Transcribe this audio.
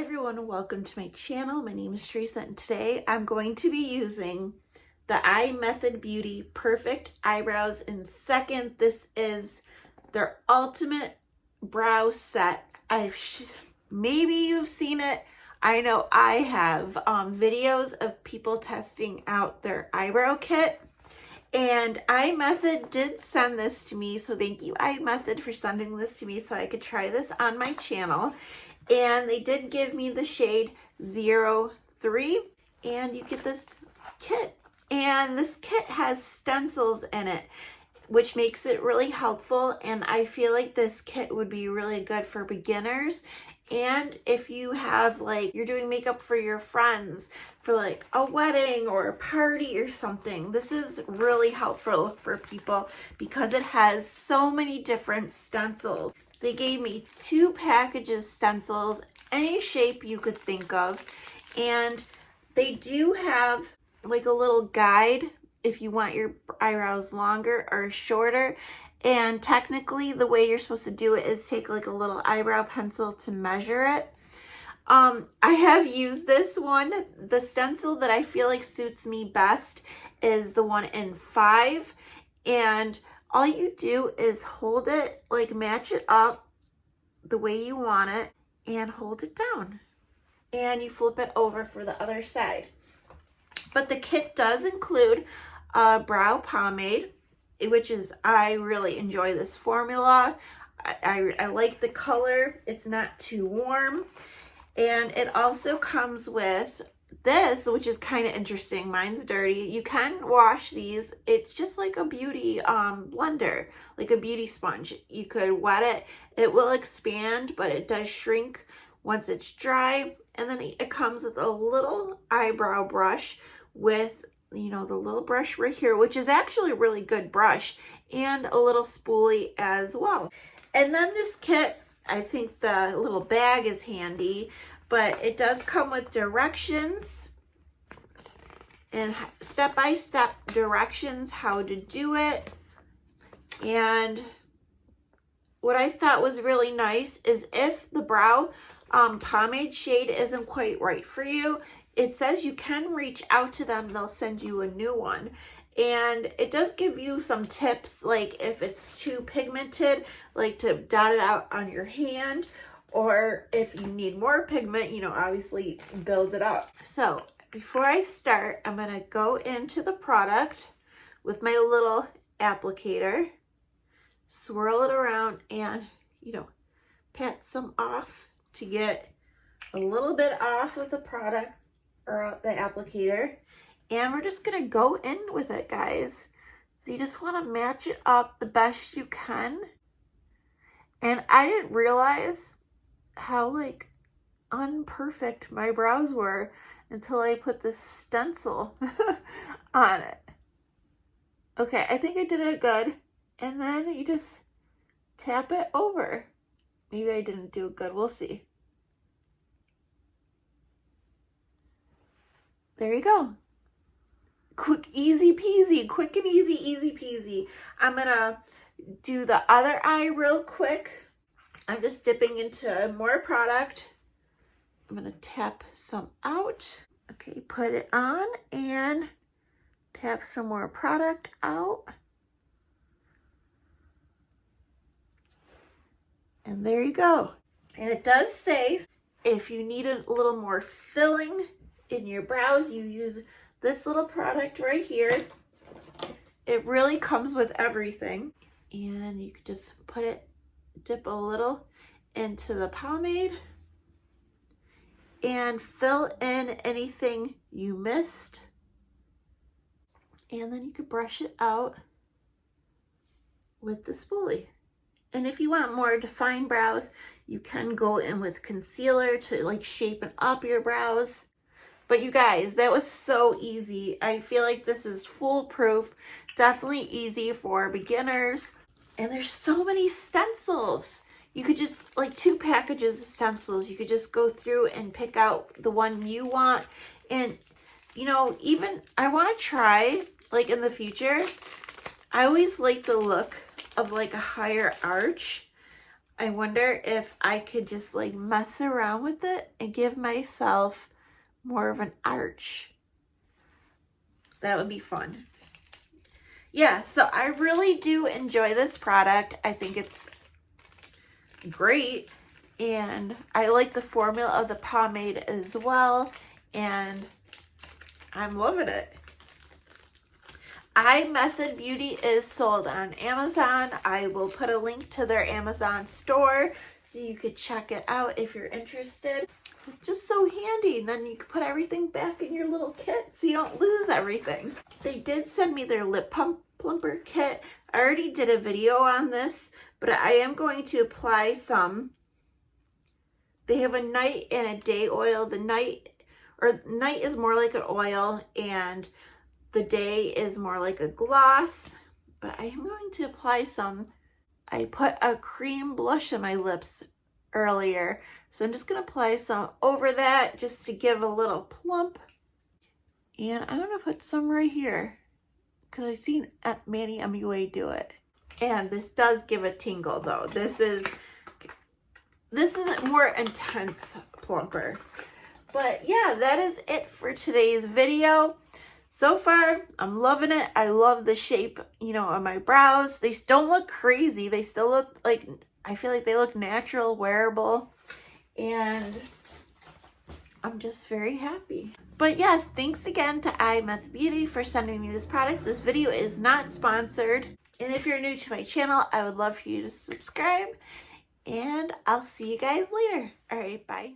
everyone, welcome to my channel. My name is Teresa and today I'm going to be using the Imethod Beauty Perfect Eyebrows in Second. This is their ultimate brow set. Maybe you've seen it. I know I have videos of people testing out their eyebrow kit. And Imethod did send this to me, so thank you Imethod for sending this to me so I could try this on my channel. And they did give me the shade 03, and you get this kit. And this kit has stencils in it, which makes it really helpful. And I feel like this kit would be really good for beginners. And if you have, like, you're doing makeup for your friends for like a wedding or a party or something, this is really helpful for people because it has so many different stencils. They gave me 2 packages stencils, any shape you could think of. And they do have like a little guide if you want your eyebrows longer or shorter. And technically the way you're supposed to do it is take like a little eyebrow pencil to measure it. I have used this one. The stencil that I feel like suits me best is the one in 5. And all you do is hold it, like match it up the way you want it and hold it down. And you flip it over for the other side. But the kit does include a brow pomade, which is, I really enjoy this formula. I like the color. It's not too warm. And it also comes with this, which is kind of interesting. Mine's dirty. You can wash these. It's just like a beauty blender, like a beauty sponge. You could wet it. It will expand, but it does shrink once it's dry. And then it comes with a little eyebrow brush with, you know, the little brush right here, which is actually a really good brush, and a little spoolie as well. And then this kit, I think the little bag is handy, but it does come with directions and step-by-step directions how to do it. And what I thought was really nice is if the brow pomade shade isn't quite right for you, it says you can reach out to them. They'll send you a new one. And it does give you some tips, like if it's too pigmented, like to dot it out on your hand, or if you need more pigment, you know, obviously build it up. So before I start, I'm going to go into the product with my little applicator, swirl it around, and, you know, pat some off to get a little bit off of the product or the applicator. And we're just gonna go in with it, guys. So you just want to match it up the best you can. And I didn't realize how like unperfect my brows were until I put this stencil on it. Okay, I think I did it good. And then you just tap it over. Maybe I didn't do it good, we'll see. There you go. Quick, easy peasy, quick and easy, easy peasy. I'm gonna do the other eye real quick. I'm just dipping into more product. I'm gonna tap some out. Okay, put it on and tap some more product out. And there you go. And it does say if you need a little more filling in your brows, you use this little product right here. It really comes with everything. And you could just put it, dip a little into the pomade and fill in anything you missed. And then you could brush it out with the spoolie. And if you want more defined brows, you can go in with concealer to like shapen up your brows. But you guys, that was so easy. I feel like this is foolproof. Definitely easy for beginners. And there's so many stencils. You could just, like 2 packages of stencils, you could just go through and pick out the one you want. And, you know, even I want to try, like in the future, I always like the look of like a higher arch. I wonder if I could just like mess around with it and give myself more of an arch. That would be fun. Yeah, so I really do enjoy this product. I think it's great, and I like the formula of the pomade as well, and I'm loving it. Imethod Beauty is sold on Amazon. I will put a link to their Amazon store so you could check it out if you're interested. It's just so handy, and then you can put everything back in your little kit so you don't lose everything. They did send me their Lip Plumper kit. I already did a video on this, but I am going to apply some. They have a night and a day oil. The night is more like an oil, and the day is more like a gloss, but I am going to apply some. I put a cream blush on my lips earlier, so I'm just going to apply some over that just to give a little plump. And I'm going to put some right here because I've seen Manny MUA do it. And this does give a tingle though. This is a more intense plumper. But yeah, that is it for today's video. So far, I'm loving it. I love the shape, you know, of my brows. They don't look crazy. They still look like, I feel like they look natural, wearable. And I'm just very happy. But yes, thanks again to Imethod Beauty for sending me this product. This video is not sponsored. And if you're new to my channel, I would love for you to subscribe. And I'll see you guys later. All right, bye.